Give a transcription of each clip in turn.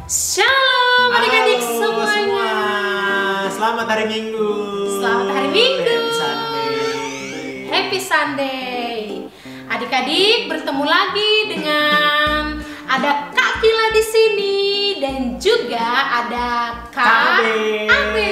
Shalom adik-adik Halo semuanya. semua. Selamat hari Minggu. Selamat hari Minggu. Happy Sunday. Happy Sunday. Adik-adik bertemu lagi dengan ada Kak Kila di sini dan juga ada Kak Abe.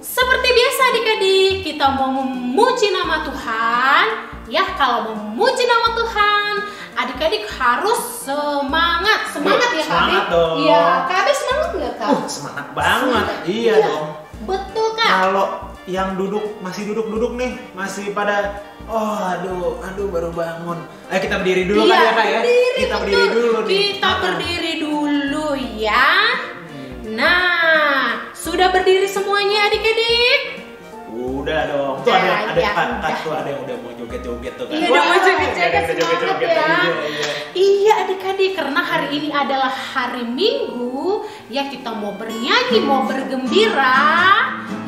Seperti biasa adik-adik, kita mau memuji nama Tuhan. Ya, kalau mau memuji nama Tuhan, adik-adik harus semangat ya Kak Abe? Semangat dong. Iya, Kak Abe semangat nggak Kak? Semangat banget. Iya dong. Betul Kak. Kalau yang masih duduk nih, masih pada aduh baru bangun. Ayo kita berdiri dulu kan ya Kak ya? Kita berdiri dulu nih. Kita berdiri dulu ya. Nah, sudah berdiri semuanya adik-adik? Udah dong. Tuh ada yang udah mau joget-joget tuh kan. Iya, udah mau joget-joget, semangat ya. Iya. Iya adik-adik, karena hari ini adalah hari Minggu, ya kita mau bernyanyi, mau bergembira,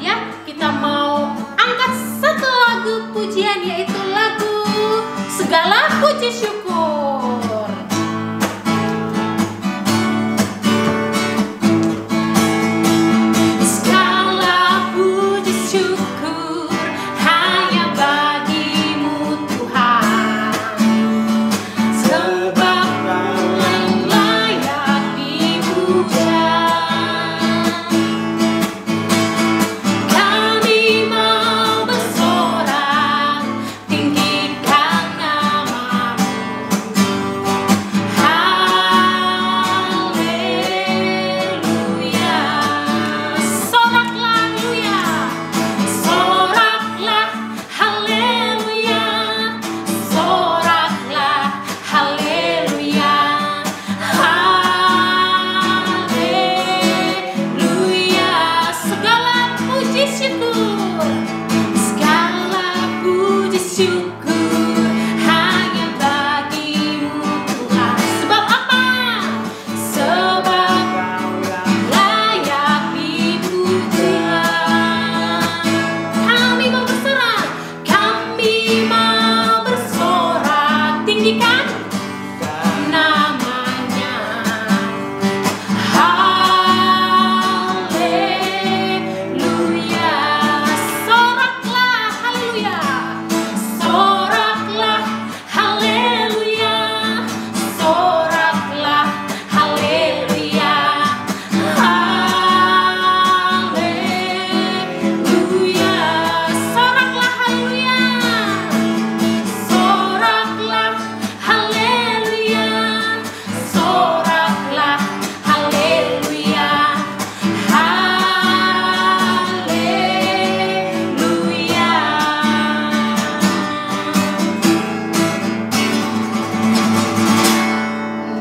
ya kita mau angkat satu lagu pujian, yaitu lagu Segala Puji Syukur. Segala puji syukur hanya bagimu Tuhan, sebab Kau layak dipuja. Kami mau bersorak, tinggikan namamu. Haleluya. Soraklah, haleluya. Soraklah, haleluya. Soraklah, haleluya. Haleluya. Segala puji syukur, segala puji syukur hanya bagimu Tuhan. Sebab apa? Sebab layak dipuja. Kami mau bersorak, tinggikan namanya. Haleluya. Soraklah, haleluya. Soraklah, haleluya. Soraklah, haleluya. Haleluya. Soraklah, haleluya. Soraklah, haleluya. Soraklah, haleluya. Haleluya.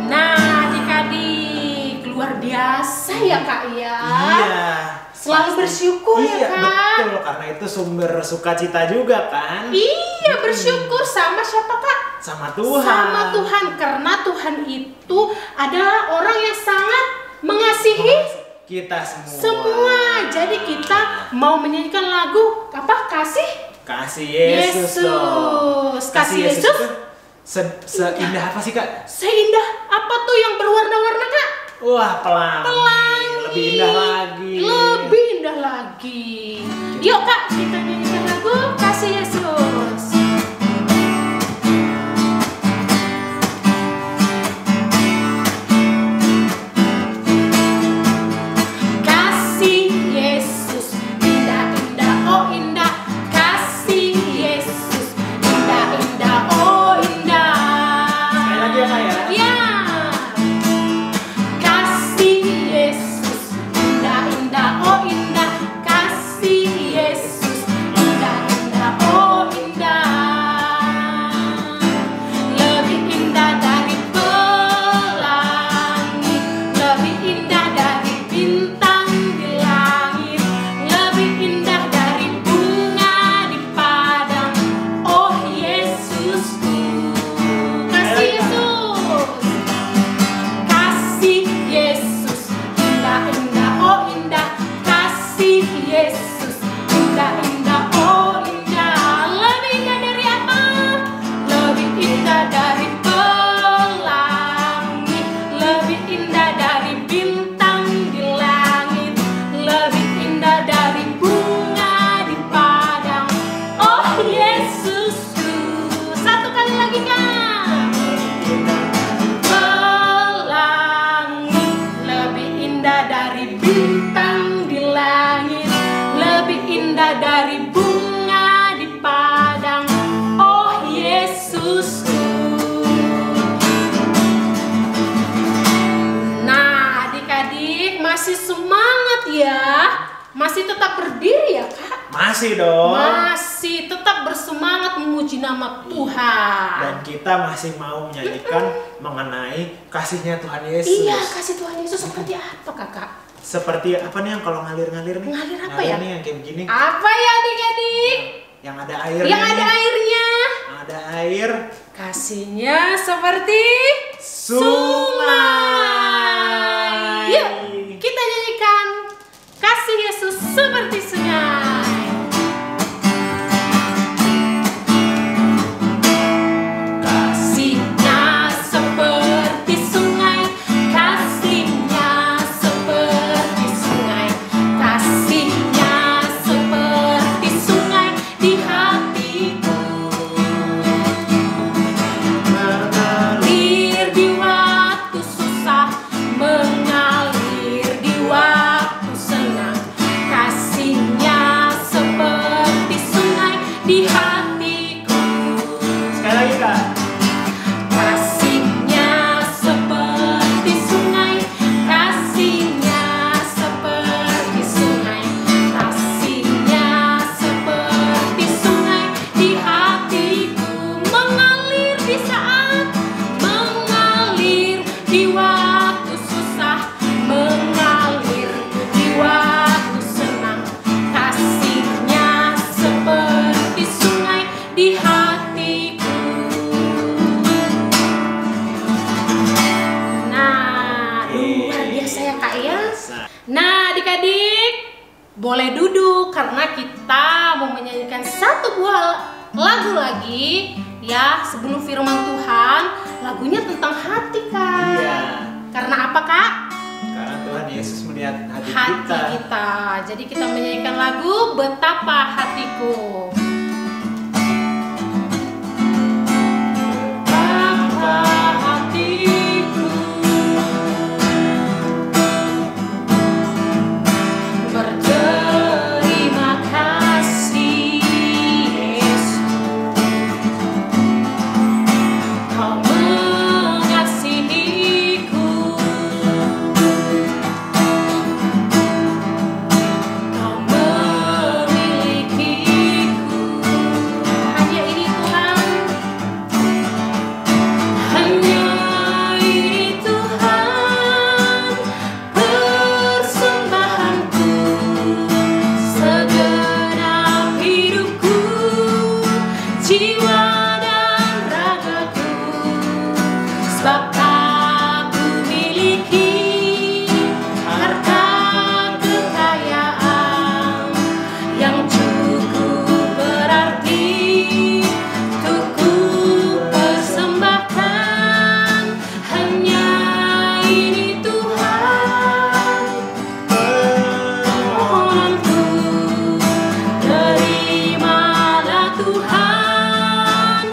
Nah, adik-adik, luar biasa ya Kak ya. Iya. Selalu bersyukur ya Iya, Kak. betul. Karena itu sumber sukacita juga kan. Iya, bersyukur sama siapa Kak? Sama Tuhan. Sama Tuhan, karena Tuhan itu adalah orang yang sangat mengasihi Kita semua. semua. Jadi kita mau menyanyikan lagu apa? Kasih Yesus dong. Kasih Yesus. itu seindah apa sih Kak? Seindah apa tuh yang berwarna-warna Kak? Wah, pelangi. Pelangi. Lebih indah lagi. Lebih indah lagi. Yuk Kak, kita nyanyikan lagu Kasih Yesus. Kasih Yesus, indah-indah, oh indah. Kasih Yesus, indah-indah, oh indah. Sekali lagi ya Kak ya. Ya. Kasih Yesus, indah-indah, oh indah. Kasih Yesus, indah-indah, oh indah. masih tetap berdiri ya Kak? Masih dong. Masih tetap bersemangat memuji nama Tuhan. Dan kita masih mau menyanyikan mengenai kasihnya Tuhan Yesus. Iya, kasih Tuhan Yesus seperti apa Kakak? Seperti apa nih yang kalau ngalir-ngalir nih? Ngalir apa ya? Nih yang kayak begini. Apa ya adik-adik? Yang ada airnya. Yang ada airnya. Ada air. Kasihnya seperti sungai. Yuk, kita nyanyikan kasih Yesus seperti sungai. Kasihnya seperti sungai, kasihnya seperti sungai, kasihnya seperti sungai di hatiku. Mengalir di waktu susah, mengalir di waktu senang. Kasihnya seperti sungai di hatiku. Sekali lagi Kak. Kasihnya seperti sungai, kasihnya seperti sungai, kasihnya seperti sungai di hatiku. Mengalir di saat, mengalir di waktu susah, mengalir di waktu senang. Kasihnya seperti sungai di hatiku. Nah, luar biasa ya Kak ya. Nah, adik-adik boleh duduk karena kita mau menyanyikan satu buah lagu lagi ya sebelum firman Tuhan. Lagunya tentang hati Kak. Iya. Karena apa Kak? Karena Tuhan Yesus melihat hati Hati kita. Jadi kita menyanyikan lagu Betapa Hatiku. Betapa hatiku berterima kasih Yesus, Kau mengasihiku, Kau memilikiku. Hanya ini Tuhan, hanya ini Tuhan, persembahanku, segenap hidupku, jiwa dan ragaku, sebab aku miliki harta kekayaan yang cukup berarti untuk ku persembahkan. Hanya ini Tuhan, permohonanku, terimalah Tuhan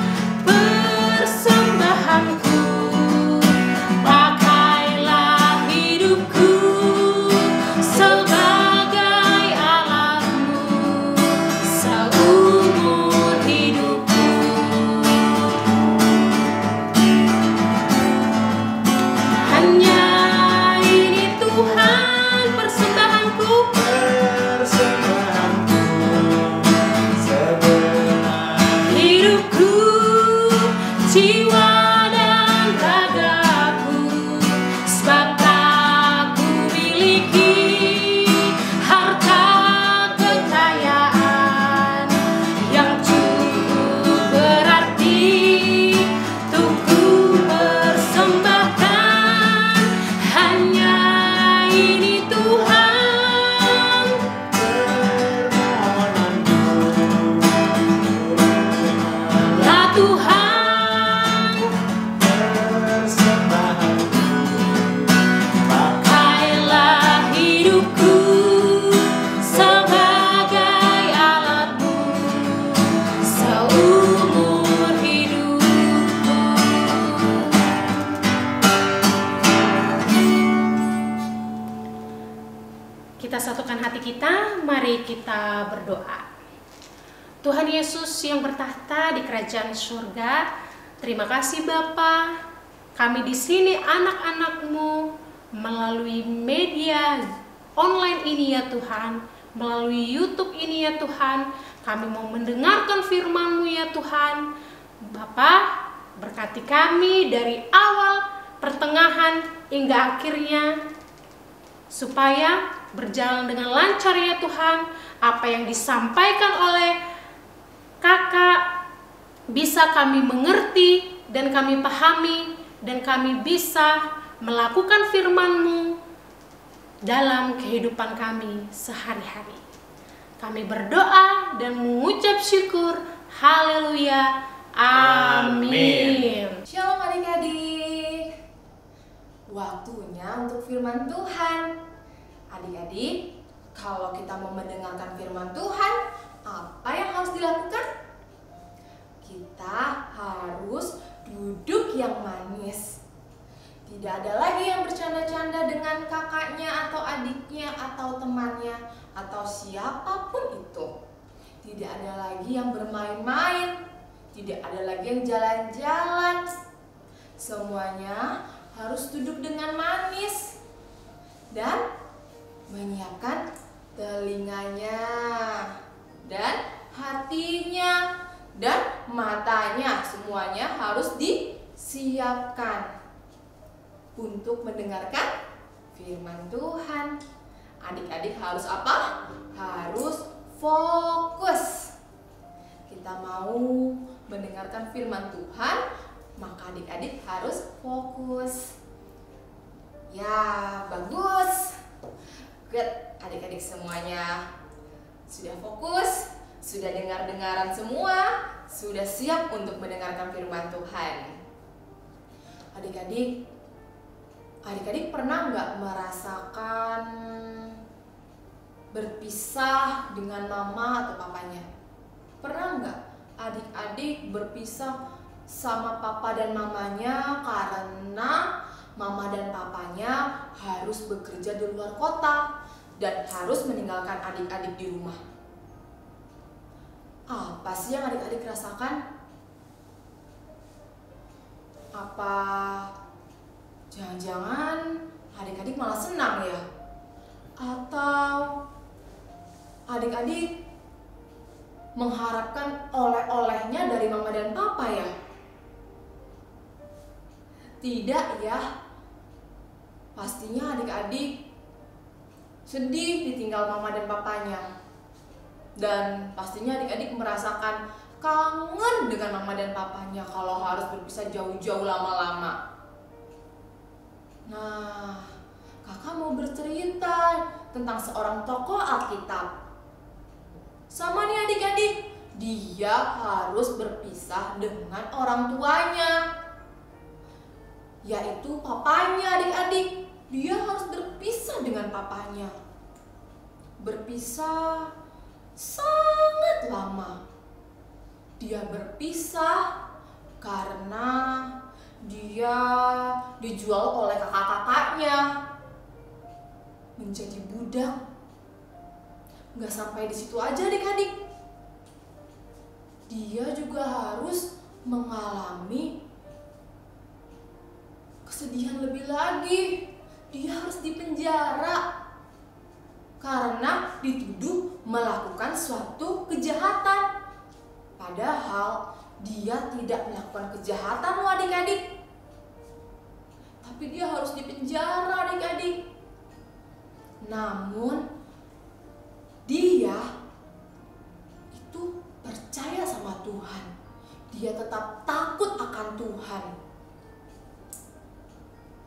persembahanku. Pakailah hidupku sebagai alatmu seumur hidupku. Hanya ini Tuhan persembahanku, Persembahanku segenap hidupku, jiwa dan ragaku, sebab aku miliki harta kekayaan yang cukup berarti untuk ku persembahkan. Hanya ini Tuhan, lah Tuhan, persembahanku. pakailah hidupku sebagai alatmu seumur hidupku. Kita satukan hati kita, mari kita berdoa. Tuhan Yesus yang bertahta di kerajaan surga, terima kasih Bapa. Kami di sini anak-anak-Mu melalui media online ini ya Tuhan, melalui YouTube ini ya Tuhan. Kami mau mendengarkan firman-Mu ya Tuhan. Bapa, berkati kami dari awal, pertengahan, hingga akhirnya, supaya berjalan dengan lancar ya Tuhan. Apa yang disampaikan oleh Kakak bisa kami mengerti dan kami pahami, dan kami bisa melakukan firman-Mu dalam kehidupan kami sehari-hari. Kami berdoa dan mengucap syukur. Haleluya. Amin. Shalom adik-adik. Waktunya untuk firman Tuhan. Adik-adik, kalau kita mau mendengarkan firman Tuhan, apa yang harus dilakukan? Kita harus duduk yang manis. Tidak ada lagi yang bercanda-canda dengan kakaknya atau adiknya atau temannya atau siapapun itu. Tidak ada lagi yang bermain-main. Tidak ada lagi yang jalan-jalan. Semuanya harus duduk dengan manis dan menyiapkan telinganya dan hatinya dan matanya. Semuanya harus disiapkan untuk mendengarkan firman Tuhan. Adik-adik harus apa? Harus fokus. Kita mau mendengarkan firman Tuhan, maka adik-adik harus fokus. Ya, bagus. Good. Adik-adik semuanya sudah fokus, sudah dengar-dengaran semua, sudah siap untuk mendengarkan firman Tuhan. Adik-adik pernah nggak merasakan berpisah dengan mama atau papanya? Pernah nggak adik-adik berpisah sama papa dan mamanya karena mama dan papanya harus bekerja di luar kota dan harus meninggalkan adik-adik di rumah? Apa sih yang adik-adik rasakan? Apa jangan-jangan adik-adik malah senang ya? Atau adik-adik mengharapkan oleh-olehnya dari mama dan papa ya? Tidak ya. Pastinya adik-adik sedih ditinggal mama dan papanya. Dan pastinya adik-adik merasakan kangen dengan mama dan papanya kalau harus berpisah jauh-jauh lama-lama. Nah, kakak mau bercerita tentang seorang tokoh Alkitab. Sama nih adik-adik, dia harus berpisah dengan orang tuanya, yaitu papanya. Adik-adik, dia harus berpisah dengan papanya. Berpisah sangat lama. Dia berpisah karena dia dijual oleh kakak-kakaknya menjadi budak. Gak sampai di situ aja adik-adik, dia juga harus mengalami kesedihan lebih lagi. Dia harus dipenjara karena dituduh melakukan suatu kejahatan. Padahal dia tidak melakukan kejahatan loh adik-adik, tapi dia harus dipenjara adik-adik. Namun dia itu percaya sama Tuhan. Dia tetap takut akan Tuhan.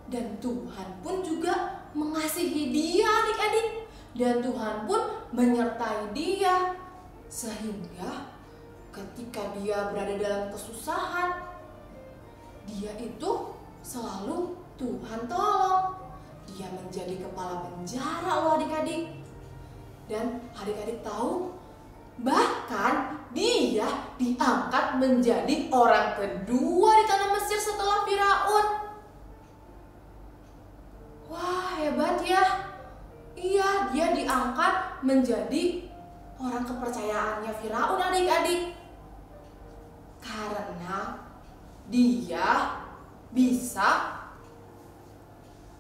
Dan Tuhan pun juga mengasihi dia adik-adik. Dan Tuhan pun menyertai dia. Sehingga ketika dia berada dalam kesusahan, dia itu selalu Tuhan tolong. Dia menjadi kepala penjara loh adik-adik. Dan adik-adik tahu, bahkan dia diangkat menjadi orang kedua di tanah Mesir setelah Firaun. Wah, hebat ya. Iya, dia diangkat menjadi orang kepercayaannya Firaun adik-adik. Karena dia bisa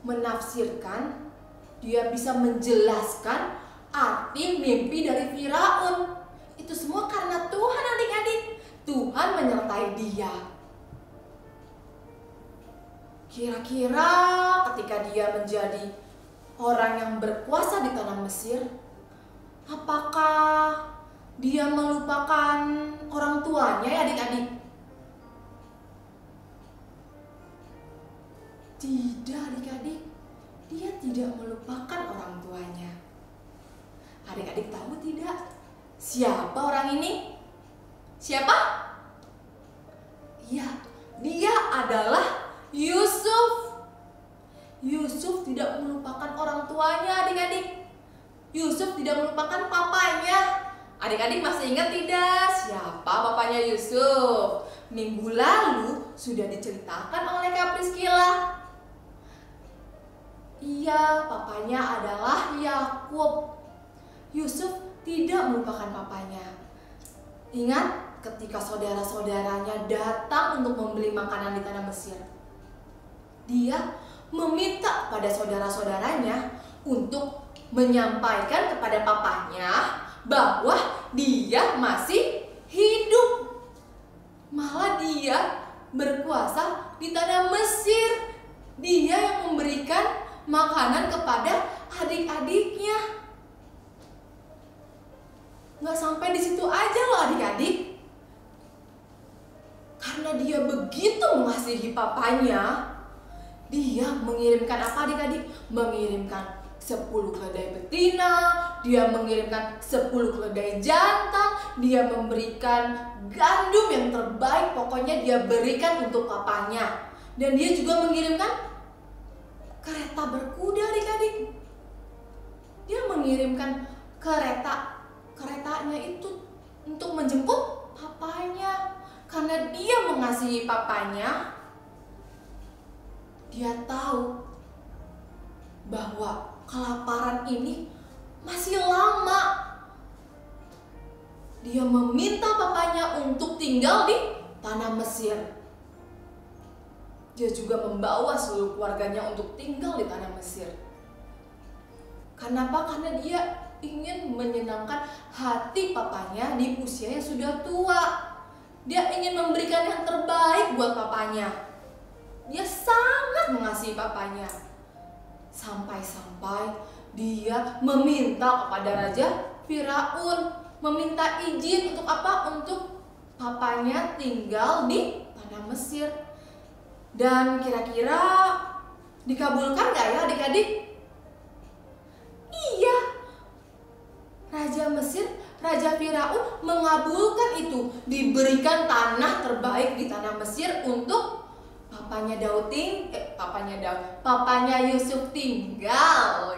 menafsirkan, dia bisa menjelaskan arti mimpi dari Firaun. Itu semua karena Tuhan adik-adik. Tuhan menyertai dia. Kira-kira ketika dia menjadi orang yang berkuasa di tanah Mesir, apakah dia melupakan orang tuanya ya adik-adik? Tidak adik-adik, dia tidak melupakan orang tuanya. Adik-adik tahu tidak siapa orang ini? Siapa? Ya, dia adalah Yusuf. Yusuf tidak melupakan orang tuanya adik-adik. Yusuf tidak melupakan papanya. Adik-adik masih ingat tidak siapa papanya Yusuf? Minggu lalu sudah diceritakan oleh Kak Priscilla. Iya, papanya adalah Yakub. Yusuf tidak melupakan papanya. Ingat ketika saudara-saudaranya datang untuk membeli makanan di tanah Mesir. Dia meminta pada saudara-saudaranya untuk menyampaikan kepada papanya bahwa dia masih hidup. Malah dia berkuasa di tanah Mesir. Dia yang memberikan makanan kepada adik-adiknya. Nggak sampai di situ aja loh adik-adik. Karena dia begitu mengasihi papanya, dia mengirimkan apa adik-adik? Mengirimkan 10 keledai betina, dia mengirimkan 10 keledai jantan, dia memberikan gandum yang terbaik, pokoknya dia berikan untuk papanya. Dan dia juga mengirimkan kereta berkuda adik-adik. Dia mengirimkan keretanya itu untuk menjemput papanya. Karena dia mengasihi papanya, dia tahu bahwa kelaparan ini masih lama. Dia meminta papanya untuk tinggal di tanah Mesir. Dia juga membawa seluruh keluarganya untuk tinggal di tanah Mesir. Kenapa? Karena dia ingin menyenangkan hati papanya di usia yang sudah tua. Dia ingin memberikan yang terbaik buat papanya. Dia sangat mengasihi papanya. Sampai-sampai dia meminta kepada Raja Firaun, meminta izin untuk apa? Untuk papanya tinggal di tanah Mesir. Dan kira-kira dikabulkan gak ya adik-adik? Iya. Raja Mesir, Raja Firaun mengabulkan itu. Diberikan tanah terbaik di tanah Mesir untuk papanya papanya Yusuf tinggal.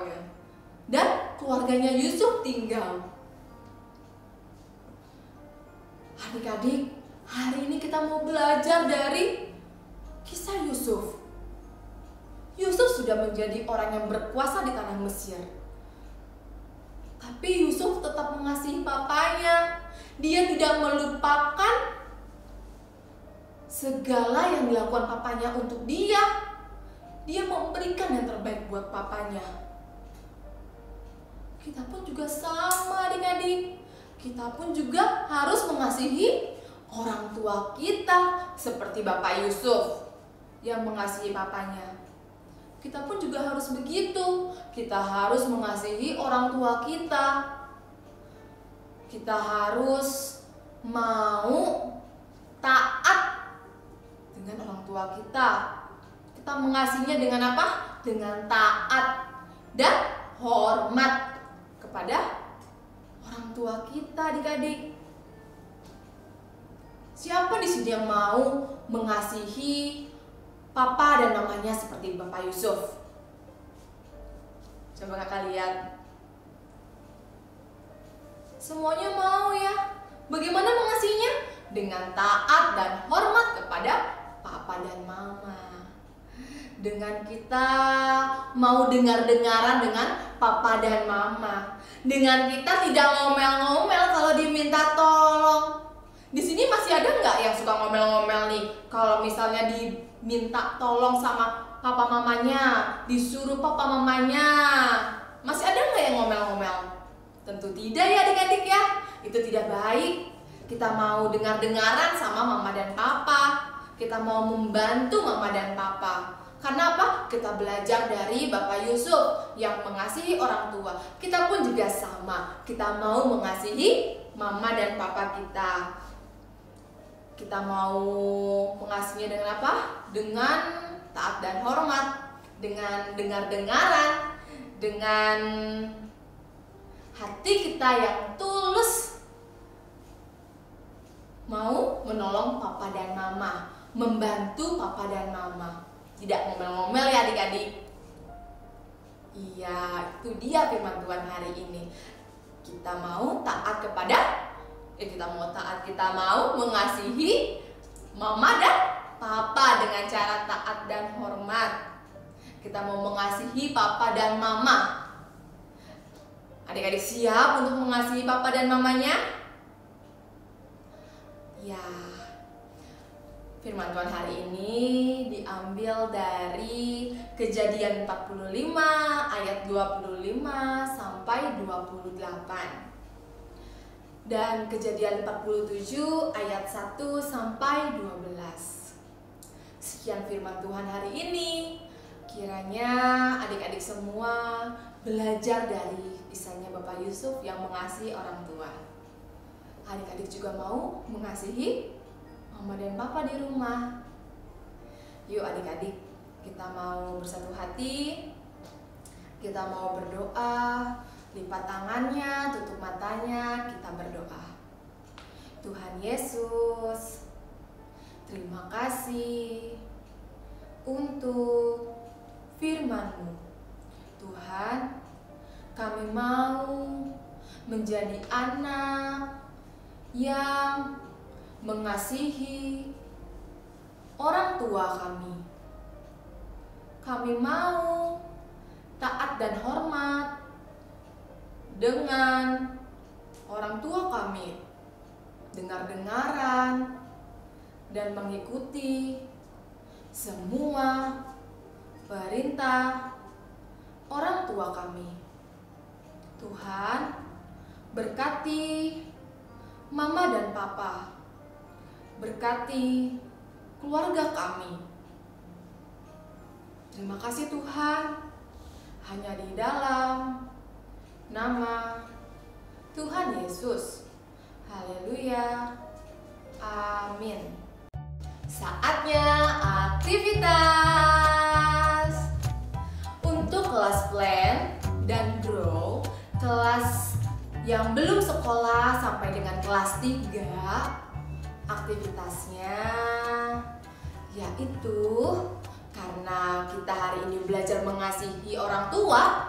Dan keluarganya Yusuf tinggal. Adik-adik, hari ini kita mau belajar dari kisah Yusuf. Yusuf sudah menjadi orang yang berkuasa di tanah Mesir. Tapi Yusuf tetap mengasihi papanya. Dia tidak melupakan segala yang dilakukan papanya untuk dia. Dia memberikan yang terbaik buat papanya. Kita pun juga sama adik-adik. Kita pun juga harus mengasihi orang tua kita. Seperti Bapak Yusuf yang mengasihi papanya. Kita pun juga harus begitu. Kita harus mengasihi orang tua kita. Kita harus mau taat dengan orang tua kita. Kita mengasihinya dengan apa? Dengan taat dan hormat kepada orang tua kita, adik-adik. Siapa di sini yang mau mengasihi papa dan mamanya seperti Bapak Yusuf? Coba kakak lihat. Semuanya mau ya. Bagaimana mengasihinya? Dengan taat dan hormat kepada papa dan mama. Dengan kita mau dengar-dengaran dengan papa dan mama. Dengan kita tidak ngomel-ngomel kalau diminta tolong. Di sini masih ada nggak yang suka ngomel-ngomel nih? Kalau misalnya diminta tolong sama papa mamanya, disuruh papa mamanya, masih ada nggak yang ngomel-ngomel? Tentu tidak ya adik-adik ya. Itu tidak baik. Kita mau dengar-dengaran sama mama dan papa. Kita mau membantu mama dan papa. Karena apa? Kita belajar dari Bapak Yusuf yang mengasihi orang tua. Kita pun juga sama. Kita mau mengasihi mama dan papa kita. Kita mau mengasihinya dengan apa? Dengan taat dan hormat. Dengan dengar-dengaran. Dengan hati kita yang tulus, mau menolong papa dan mama, membantu papa dan mama, tidak ngomel-ngomel ya adik-adik. Iya, itu dia firman Tuhan hari ini. Kita mau taat kita mau mengasihi mama dan papa dengan cara taat dan hormat. Kita mau mengasihi papa dan mama. Adik-adik siap untuk mengasihi papa dan mamanya? Ya, firman Tuhan hari ini diambil dari Kejadian 45 ayat 25 sampai 28. Dan Kejadian 47 ayat 1 sampai 12. Sekian firman Tuhan hari ini. Kiranya adik-adik semua belajar dari kisahnya Bapak Yusuf yang mengasihi orang tua. Adik-adik juga mau mengasihi mama dan papa di rumah. Yuk adik-adik, kita mau bersatu hati. Kita mau berdoa. Lipat tangannya, tutup matanya, kita berdoa. Tuhan Yesus, terima kasih untuk firman-Mu. Tuhan, kami mau menjadi anak yang mengasihi orang tua kami. Kami mau taat dan hormat dengan orang tua kami, dengar-dengaran dan mengikuti semua perintah orang tua kami. Tuhan, berkati mama dan papa, berkati keluarga kami. Terima kasih Tuhan, hanya di dalam nama Tuhan Yesus. Haleluya. Amin. Saatnya aktivitas. Untuk kelas plan dan grow, kelas yang belum sekolah sampai dengan kelas 3, aktivitasnya yaitu karena kita hari ini belajar mengasihi orang tua,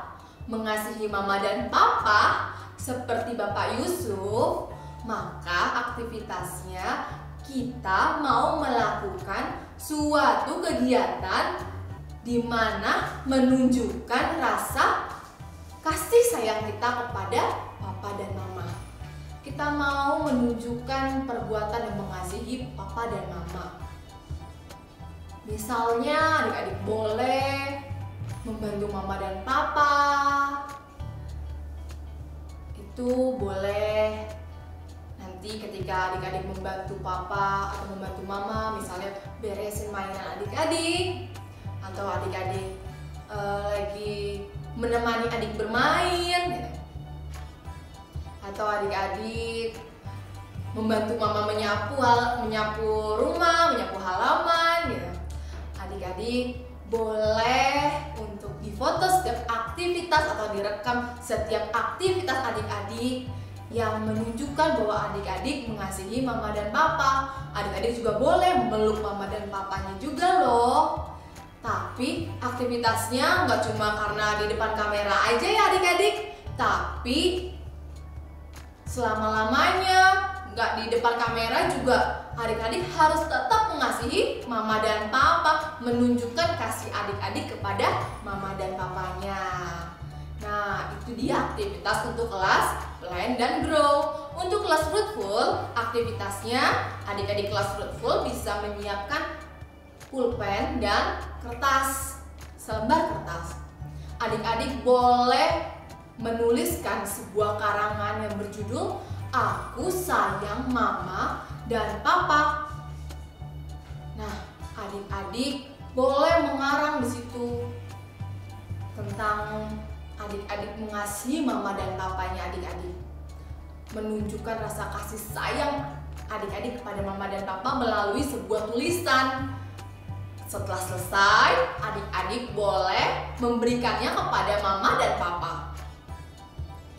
mengasihi mama dan papa seperti Bapak Yusuf, maka aktivitasnya kita mau melakukan suatu kegiatan di mana menunjukkan rasa kasih sayang kita kepada papa dan mama. Kita mau menunjukkan perbuatan yang mengasihi papa dan mama. Misalnya adik-adik boleh membantu mama dan papa. Itu boleh nanti ketika adik-adik membantu papa atau membantu mama, misalnya beresin mainan adik-adik, atau adik-adik lagi menemani adik bermain gitu. Atau adik-adik membantu mama menyapu rumah, menyapu halaman gitu. Adik-adik boleh untuk difoto setiap aktivitas atau direkam setiap aktivitas adik-adik yang menunjukkan bahwa adik-adik mengasihi mama dan papa. Adik-adik juga boleh memeluk mama dan papanya juga loh. Tapi aktivitasnya nggak cuma karena di depan kamera aja ya adik-adik, tapi selama-lamanya nggak di depan kamera juga adik-adik harus tetap mengasihi mama dan papa, menunjukkan kasih adik-adik kepada mama dan papanya. Nah, itu dia aktivitas untuk kelas plan dan grow. Untuk kelas fruitful, aktivitasnya adik-adik kelas fruitful bisa menyiapkan pulpen dan kertas, selembar kertas. Adik-adik boleh menuliskan sebuah karangan yang berjudul Aku Sayang Mama dan Papa. Nah, adik-adik boleh mengarang di situ tentang adik-adik mengasihi mama dan papanya adik-adik. Menunjukkan rasa kasih sayang adik-adik kepada mama dan papa melalui sebuah tulisan. Setelah selesai, adik-adik boleh memberikannya kepada mama dan papa.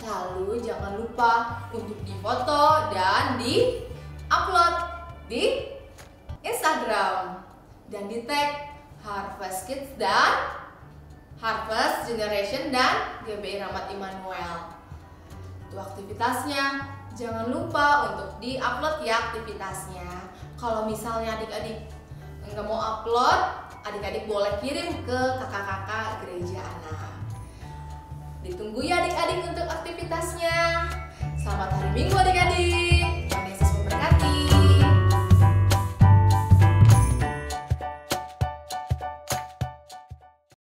Lalu jangan lupa untuk difoto dan di-upload di Instagram dan di tag Harvest Kids dan Harvest Generation dan GBI Rahmat Immanuel. Itu aktivitasnya. Jangan lupa untuk di-upload ya aktivitasnya. Kalau misalnya adik-adik nggak mau upload, adik-adik boleh kirim ke kakak-kakak gereja anak. Ditunggu ya adik-adik untuk aktivitasnya. Selamat hari Minggu adik-adik.